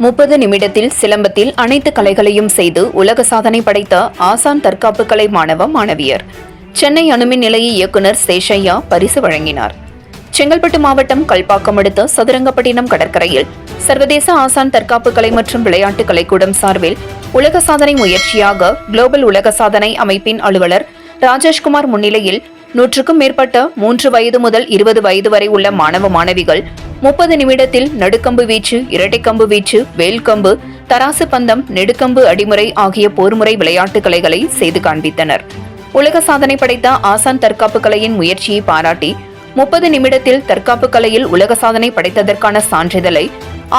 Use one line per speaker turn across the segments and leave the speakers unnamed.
30 நிமிடத்தில் சிலம்பத்தில் அனைத்து கலைகளையும் செய்து உலக சாதனை படைத்த ஆசான் தற்காப்பு கலை மாணவ மாணவியர். சென்னை அணுமின் நிலைய இயக்குநர் சேஷையா பரிசு வழங்கினார். செங்கல்பட்டு மாவட்டம் கல்பாக்கம் அடுத்த சதுரங்கப்பட்டினம் கடற்கரையில் சர்வதேச ஆசான் தற்காப்பு கலை மற்றும் விளையாட்டு கலைக்கூடம் சார்பில் உலக சாதனை முயற்சியாக குளோபல் உலக சாதனை அமைப்பின் அலுவலர் ராஜேஷ்குமார் முன்னிலையில் 100க்கும் மேற்பட்ட 3 வயது முதல் 20 வயது வரை உள்ள மாணவ மாணவிகள் 30 நிமிடத்தில் நடுக்கம்பு வீச்சு, இரட்டைக்கம்பு வீச்சு, வேல்கம்பு, தராசு பந்தம், நெடுக்கம்பு அடிமுறை ஆகிய போர்முறை விளையாட்டு கலைகளை செய்து காண்பித்தனர். உலக சாதனை படைத்த ஆசான் தற்காப்பு கலையின் முயற்சியை பாராட்டி 30 நிமிடத்தில் தற்காப்பு கலையில் உலக சாதனை படைத்ததற்கான சான்றிதழை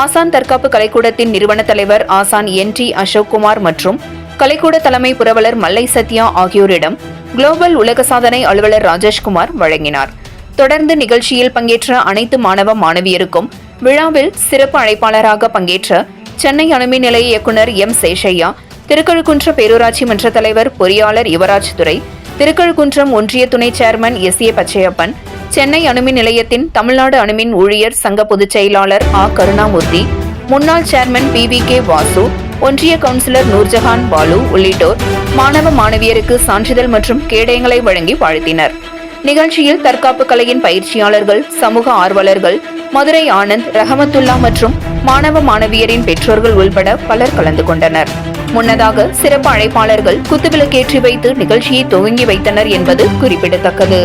ஆசான் தற்காப்பு கலைக்கூடத்தின் நிறுவன தலைவர் ஆசான் NT அசோக்குமார் மற்றும் கலைக்கூட தலைமை புரவலர் மல்லை சத்யா ஆகியோரிடம் குளோபல் உலக சாதனை அலுவலர் ராஜேஷ்குமார் வழங்கினார். தொடர்ந்து நிகழ்ச்சியில் பங்கேற்ற அனைத்து மாணவ மாணவியருக்கும் விழாவில் சிறப்பு அழைப்பாளராக பங்கேற்ற சென்னை அணுமின் நிலைய இயக்குநர் சேஷையா, திருக்கழுக்குன்றம் பேரூராட்சி மன்ற தலைவர் பொறியாளர் யுவராஜ் துரை, திருக்கழுக்குன்றம் ஒன்றிய துணை சேர்மன் SA பச்சையப்பன், சென்னை அணுமின் நிலையத்தின் தமிழ்நாடு அணுமின் ஊழியர் சங்க பொதுச் செயலாளர் கருணாமூர்த்தி, முன்னாள் சேர்மன் PVK வாசு, ஒன்றிய கவுன்சிலர் நூர்ஜஹான் பாலு உள்ளிட்டோர் மாணவ மாணவியருக்கு சான்றிதழ் மற்றும் கேடயங்களை வழங்கி வாழ்த்தினர். நிகழ்ச்சியில் தற்காப்பு கலையின் பயிற்சியாளர்கள், சமூக ஆர்வலர்கள், மதுரை ஆனந்த், ரஹமத்துல்லா மற்றும் மாணவ மாணவியரின் பெற்றோர்கள் உள்பட பலர் கலந்து கொண்டனர். முன்னதாக சிறப்பு அழைப்பாளர்கள் குத்துவிளக்கேற்றி வைத்து நிகழ்ச்சியை துவங்கி வைத்தனர் என்பது குறிப்பிடத்தக்கது.